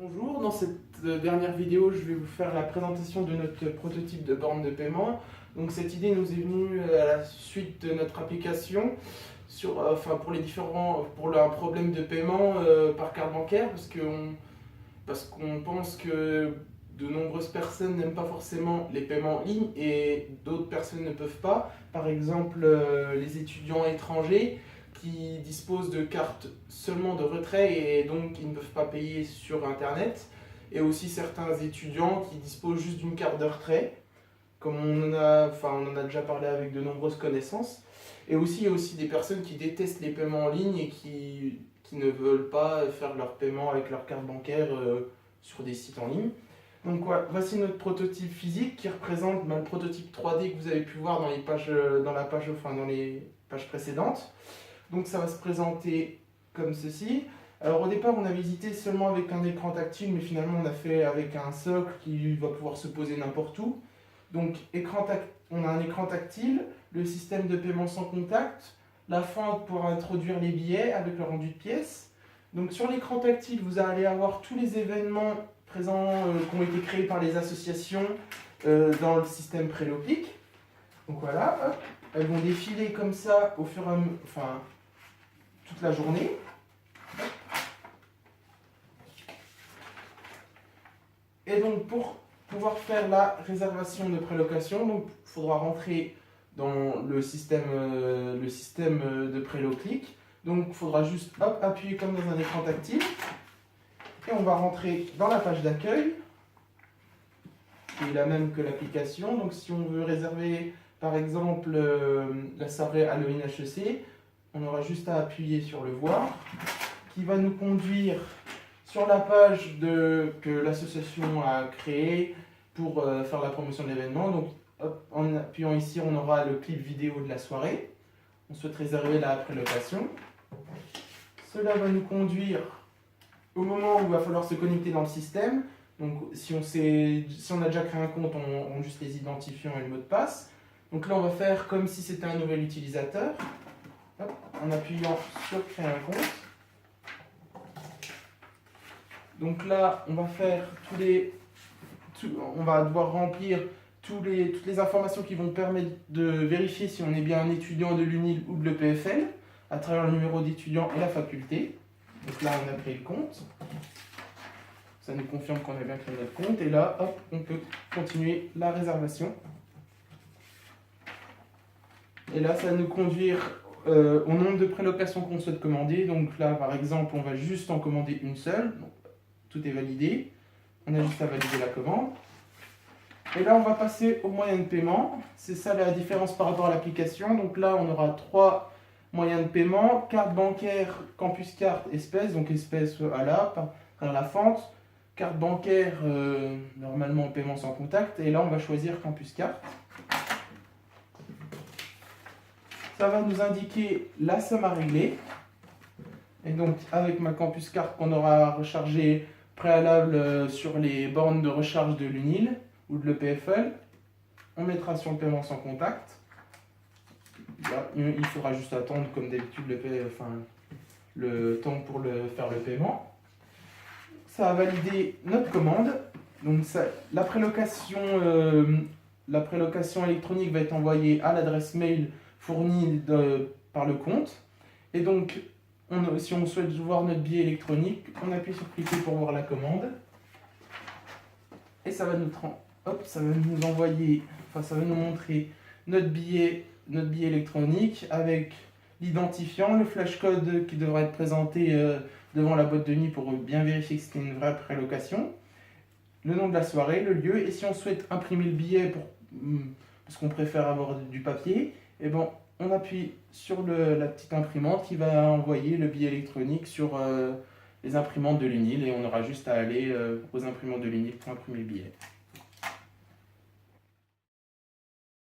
Bonjour, dans cette dernière vidéo, je vais vous faire la présentation de notre prototype de borne de paiement. Donc cette idée nous est venue à la suite de notre application pour un problème de paiement par carte bancaire parce qu'on pense que de nombreuses personnes n'aiment pas forcément les paiements en ligne et d'autres personnes ne peuvent pas. Par exemple, les étudiants étrangers qui disposent de cartes seulement de retrait et donc qui ne peuvent pas payer sur internet, et aussi certains étudiants qui disposent juste d'une carte de retrait, comme on en a déjà parlé avec de nombreuses connaissances. Et aussi, il y a aussi des personnes qui détestent les paiements en ligne et qui ne veulent pas faire leur paiement avec leur carte bancaire sur des sites en ligne. Donc voilà, voici notre prototype physique qui représente le prototype 3D que vous avez pu voir dans dans les pages précédentes. Donc ça va se présenter comme ceci. Alors au départ on avait hésité seulement avec un écran tactile, mais finalement on a fait avec un socle qui va pouvoir se poser n'importe où. Donc on a un écran tactile, le système de paiement sans contact, la fente pour introduire les billets avec le rendu de pièces. Donc sur l'écran tactile vous allez avoir tous les événements présents qui ont été créés par les associations dans le système Prélopic. Donc voilà, hop, elles vont défiler comme ça au fur et à mesure, toute la journée. Et donc pour pouvoir faire la réservation de prélocation, il faudra rentrer dans le système de Prélopic. Donc il faudra juste appuyer comme dans un écran tactile. Et on va rentrer dans la page d'accueil, qui est la même que l'application. Donc si on veut réserver par exemple la soirée Halloween HEC, on aura juste à appuyer sur le voir, qui va nous conduire sur la page que l'association a créée pour faire la promotion de l'événement. Donc en appuyant ici, on aura le clip vidéo de la soirée. On souhaite réserver la prélocation. Cela va nous conduire au moment où il va falloir se connecter dans le système. Donc si on a déjà créé un compte, on a juste les identifiants et le mot de passe. Donc là on va faire comme si c'était un nouvel utilisateur. Hop, en appuyant sur créer un compte. Donc là, on va faire on va devoir remplir toutes les informations qui vont permettre de vérifier si on est bien un étudiant de l'UNIL ou de l'EPFL à travers le numéro d'étudiant et la faculté. Donc là, on a créé le compte. Ça nous confirme qu'on a bien créé notre compte. Et là, hop, on peut continuer la réservation. Et là, ça va nous conduire au nombre de prélocations qu'on souhaite commander. Donc là, par exemple, on va juste en commander une seule. Donc, tout est validé. On a juste à valider la commande. Et là, on va passer au moyen de paiement. C'est ça la différence par rapport à l'application. Donc là, on aura 3 moyens de paiement. Carte bancaire, campus carte, espèce. Donc espèce par la fente. Carte bancaire, normalement paiement sans contact. Et là, on va choisir campus carte. Ça va nous indiquer la somme à régler. Et donc, avec ma campus carte qu'on aura rechargée préalable sur les bornes de recharge de l'UNIL ou de l'EPFL, on mettra sur le paiement sans contact. Là, il faudra juste attendre, comme d'habitude, le temps pour faire le paiement. Ça va valider notre commande. Donc, la prélocation électronique va être envoyée à l'adresse mail fournie par le compte. Et donc, si on souhaite voir notre billet électronique, on appuie sur cliquer pour voir la commande. Et ça va nous envoyer, ça va nous montrer notre billet électronique avec l'identifiant, le flashcode qui devra être présenté devant la boîte de nuit pour bien vérifier que c'était une vraie prélocation, le nom de la soirée, le lieu, et si on souhaite imprimer le billet parce qu'on préfère avoir du papier, et bon, on appuie sur la petite imprimante qui va envoyer le billet électronique sur les imprimantes de l'UNIL, et on aura juste à aller aux imprimantes de l'UNIL pour imprimer le billet.